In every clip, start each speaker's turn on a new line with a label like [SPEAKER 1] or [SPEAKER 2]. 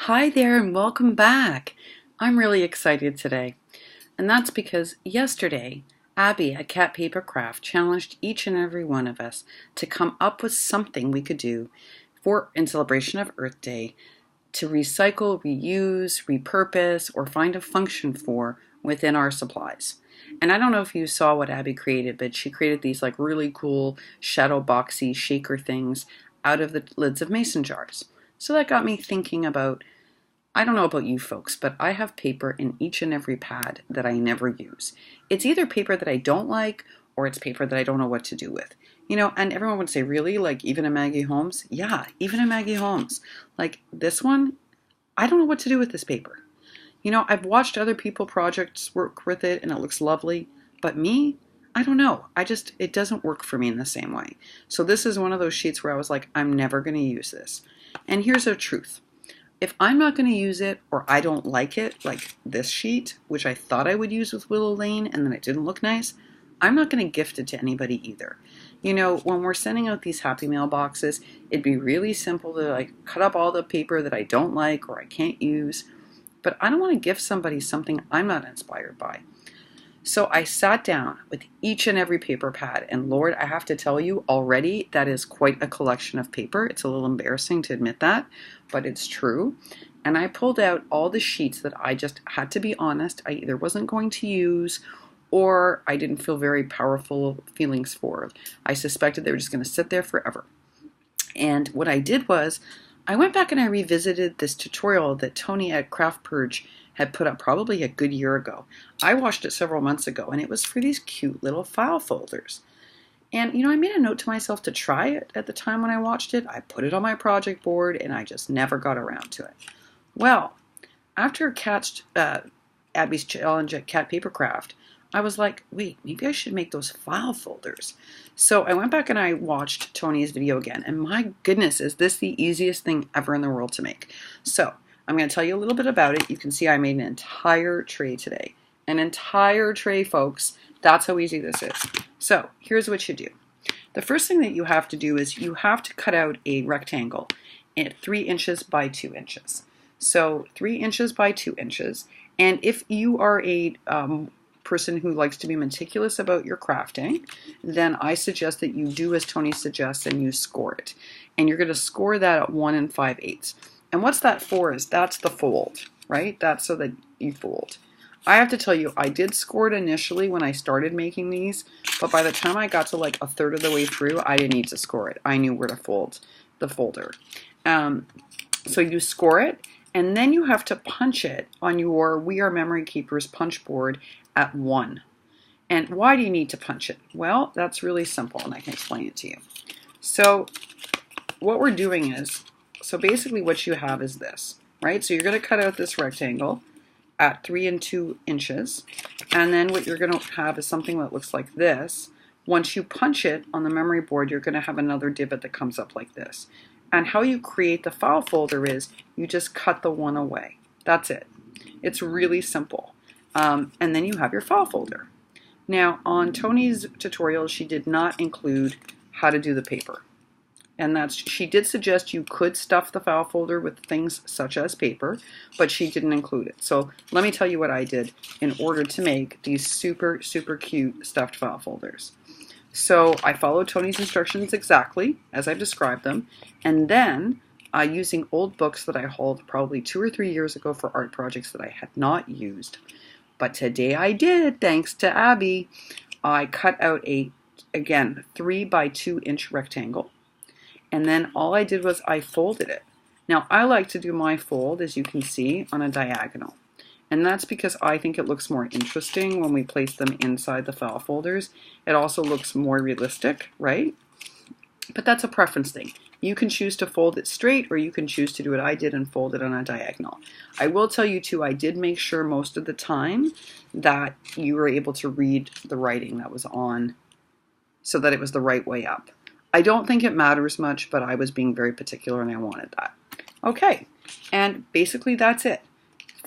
[SPEAKER 1] Hi there and welcome back. I'm really excited today, and that's because yesterday Abby at Cat Paper Craft challenged each and every one of us to come up with something we could do in celebration of Earth Day to recycle, reuse, repurpose, or find a function for within our supplies. And I don't know if you saw what Abby created, but she created these like really cool shadow boxy shaker things out of the lids of mason jars. So that got me thinking about, I don't know about you folks, but I have paper in each and every pad that I never use. It's either paper that I don't like or it's paper that I don't know what to do with. And everyone would say, really? Like even in Maggie Holmes? Yeah, even in Maggie Holmes. Like this one, I don't know what to do with this paper. I've watched other people projects work with it and it looks lovely, but me, I don't know. It doesn't work for me in the same way. So this is one of those sheets where I was like, I'm never going to use this. And here's the truth. If I'm not going to use it or I don't like it, like this sheet, which I thought I would use with Willow Lane and then it didn't look nice, I'm not going to gift it to anybody either. When we're sending out these Happy Mail boxes, it'd be really simple to like cut up all the paper that I don't like or I can't use, but I don't want to gift somebody something I'm not inspired by. So I sat down with each and every paper pad, and Lord, I have to tell you already, that is quite a collection of paper. It's a little embarrassing to admit that, but it's true. And I pulled out all the sheets that I just had to be honest, I either wasn't going to use or I didn't feel very powerful feelings for. I suspected they were just going to sit there forever. And what I did was, I went back and I revisited this tutorial that Tony at Craft Purge had put up probably a good year ago. I watched it several months ago, and it was for these cute little file folders. And, I made a note to myself to try it at the time when I watched it. I put it on my project board, and I just never got around to it. Well, after Abby's challenge at Cat Paper Craft, I was like, wait, maybe I should make those file folders. So I went back and I watched Tony's video again, and my goodness, is this the easiest thing ever in the world to make. So I'm going to tell you a little bit about it. You can see I made an entire tray today. An entire tray, folks. That's how easy this is. So here's what you do. The first thing that you have to do is you have to cut out a rectangle at 3 inches by 2 inches. So 3 inches by 2 inches. And if you are a person who likes to be meticulous about your crafting, then I suggest that you do as Tony suggests and you score it. And you're going to score that at 1 5/8. And what's that for is that's the fold, right? That's so that you fold. I have to tell you, I did score it initially when I started making these, but by the time I got to like a third of the way through, I didn't need to score it. I knew where to fold the folder. So you score it, and then you have to punch it on your We Are Memory Keepers punch board at 1. And why do you need to punch it? Well, that's really simple, and I can explain it to you. So what we're doing is, so basically what you have is this, right? So you're going to cut out this rectangle at 3 2 inches, and then what you're going to have is something that looks like this. Once you punch it on the memory board, you're going to have another divot that comes up like this. And how you create the file folder is you just cut the one away. That's it. It's really simple. And then you have your file folder. Now, on Tony's tutorial, she did not include how to do the paper. And she did suggest you could stuff the file folder with things such as paper, but she didn't include it. So let me tell you what I did in order to make these super, super cute stuffed file folders. So I followed Tony's instructions exactly as I've described them, and then using old books that I hauled probably 2 or 3 years ago for art projects that I had not used, but today I did, thanks to Abby. I cut out again, 3 by 2 inch rectangle. And then all I did was I folded it. Now I like to do my fold, as you can see, on a diagonal. And that's because I think it looks more interesting when we place them inside the file folders. It also looks more realistic, right? But that's a preference thing. You can choose to fold it straight, or you can choose to do what I did and fold it on a diagonal. I will tell you too, I did make sure most of the time that you were able to read the writing that was on so that it was the right way up. I don't think it matters much, but I was being very particular and I wanted that. Okay, and basically that's it.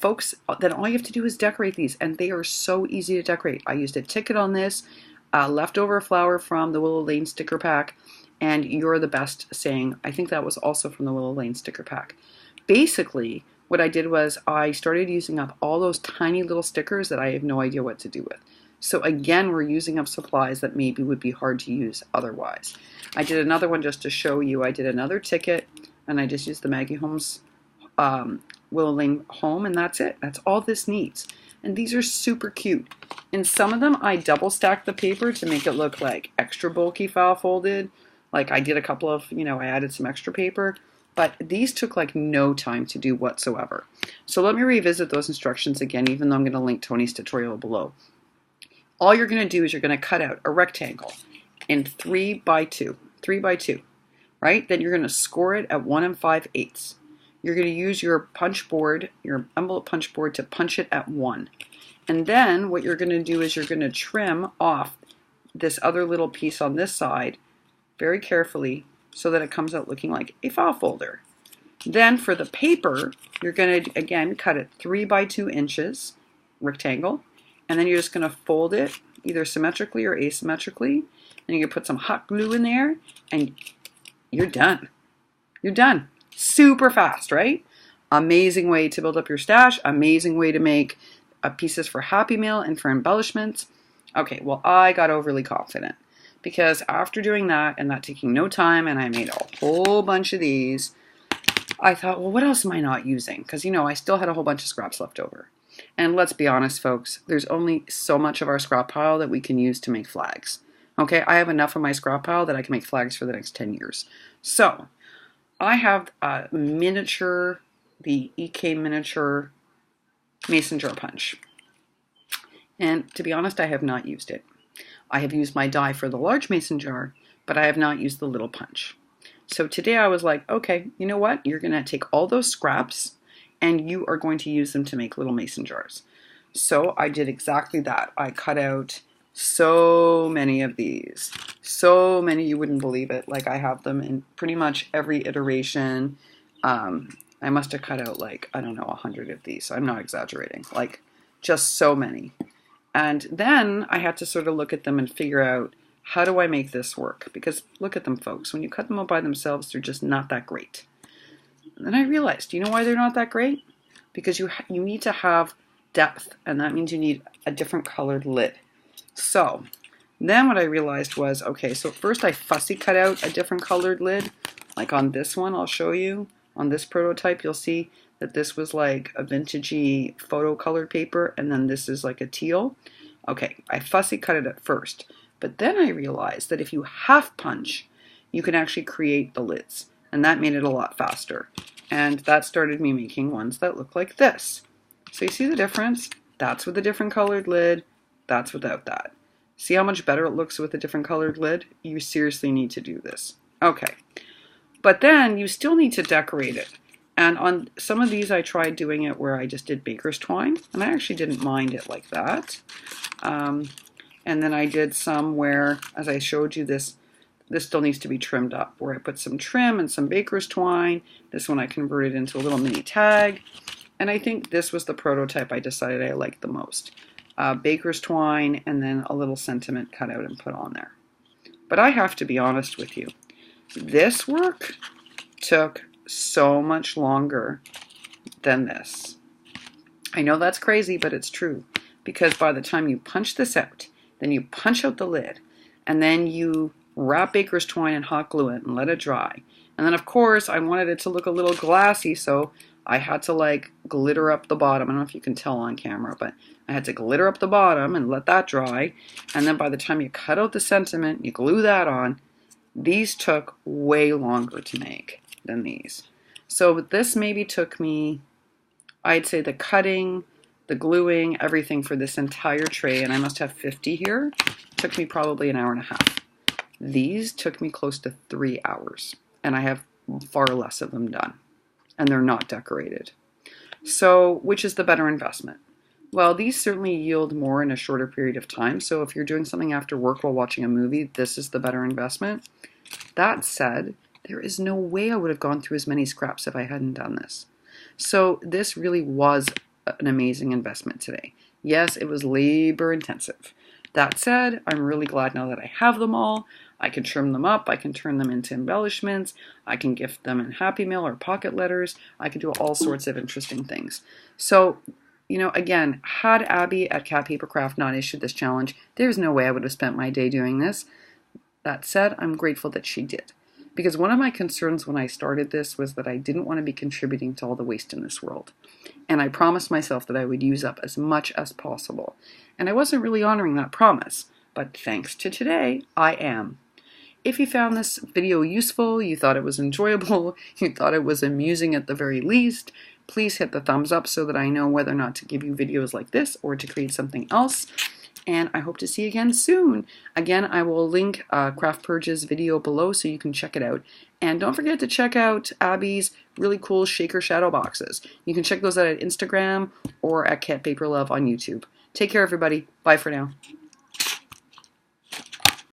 [SPEAKER 1] Folks, then all you have to do is decorate these, and they are so easy to decorate. I used a ticket on this, leftover flower from the Willow Lane sticker pack, and You're the Best saying, I think that was also from the Willow Lane sticker pack. Basically, what I did was I started using up all those tiny little stickers that I have no idea what to do with. So again, we're using up supplies that maybe would be hard to use otherwise. I did another one just to show you. I did another ticket, and I just used the Maggie Holmes Willing Home, and that's it. That's all this needs. And these are super cute. In some of them, I double stacked the paper to make it look like extra bulky file folded. Like I did a couple of, I added some extra paper. But these took like no time to do whatsoever. So let me revisit those instructions again, even though I'm going to link Tony's tutorial below. All you're going to do is you're going to cut out a rectangle in 3 by 2, right? Then you're going to score it at 1 5/8. You're going to use your punch board, your envelope punch board, to punch it at 1. And then what you're going to do is you're going to trim off this other little piece on this side very carefully so that it comes out looking like a file folder. Then for the paper, you're going to, again, cut it 3 by 2 inches, rectangle, and then you're just going to fold it either symmetrically or asymmetrically, and you can put some hot glue in there, and you're done. You're done. Super fast, right? Amazing way to build up your stash, amazing way to make pieces for Happy Meal and for embellishments. Okay, well, I got overly confident because after doing that and that taking no time, and I made a whole bunch of these, I thought, well, what else am I not using? Because, I still had a whole bunch of scraps left over. And let's be honest, folks, there's only so much of our scrap pile that we can use to make flags. Okay, I have enough of my scrap pile that I can make flags for the next 10 years. So I have a miniature, the EK miniature mason jar punch. And to be honest, I have not used it. I have used my die for the large mason jar, but I have not used the little punch. So today I was like, okay, you know what? You're going to take all those scraps and you are going to use them to make little mason jars. So I did exactly that. I cut out so many of these. So many, you wouldn't believe it. Like I have them in pretty much every iteration. I must have cut out like, I don't know, 100 of these. I'm not exaggerating. Like just so many. And then I had to sort of look at them and figure out, how do I make this work? Because look at them, folks. When you cut them all by themselves, they're just not that great. And then I realized, you know why they're not that great? Because you need to have depth, and that means you need a different colored lid. So then what I realized was, okay, so first I fussy cut out a different colored lid. Like on this one, I'll show you. On this prototype, you'll see that this was like a vintagey photo colored paper, and then this is like a teal. Okay, I fussy cut it at first. But then I realized that if you half punch, you can actually create the lids. And that made it a lot faster. And that started me making ones that look like this. So you see the difference? That's with a different colored lid. That's without that. See how much better it looks with a different colored lid? You seriously need to do this. Okay. But then you still need to decorate it. And on some of these I tried doing it where I just did baker's twine. And I actually didn't mind it like that. And then I did some where, as I showed you, this still needs to be trimmed up, where I put some trim and some baker's twine. This one I converted into a little mini tag. And I think this was the prototype I decided I liked the most. Baker's twine and then a little sentiment cut out and put on there. But I have to be honest with you. This work took so much longer than this. I know that's crazy, but it's true. Because by the time you punch this out, then you punch out the lid, and then you wrap baker's twine and hot glue it and let it dry. And then of course I wanted it to look a little glassy, so I had to like glitter up the bottom. I don't know if you can tell on camera, but I had to glitter up the bottom and let that dry. And then by the time you cut out the sentiment, you glue that on. These took way longer to make than these. So this maybe took me, I'd say the cutting, the gluing, everything for this entire tray, and I must have 50 here, took me probably an hour and a half. These took me close to 3 hours, and I have far less of them done, and they're not decorated. So which is the better investment? Well, these certainly yield more in a shorter period of time, so if you're doing something after work while watching a movie, this is the better investment. That said, there is no way I would have gone through as many scraps if I hadn't done this. So this really was an amazing investment today. Yes, it was labor intensive. That said, I'm really glad now that I have them all. I can trim them up, I can turn them into embellishments, I can gift them in Happy Mail or pocket letters, I can do all sorts of interesting things. So, again, had Abby at Cat Paper Craft not issued this challenge, there's no way I would have spent my day doing this. That said, I'm grateful that she did. Because one of my concerns when I started this was that I didn't want to be contributing to all the waste in this world. And I promised myself that I would use up as much as possible. And I wasn't really honoring that promise. But thanks to today, I am. If you found this video useful, you thought it was enjoyable, you thought it was amusing at the very least, please hit the thumbs up so that I know whether or not to give you videos like this or to create something else. And I hope to see you again soon. Again, I will link Craft Purge's video below so you can check it out. And don't forget to check out Abby's really cool shaker shadow boxes. You can check those out at Instagram or at Cat Paper Love on YouTube. Take care, everybody. Bye for now.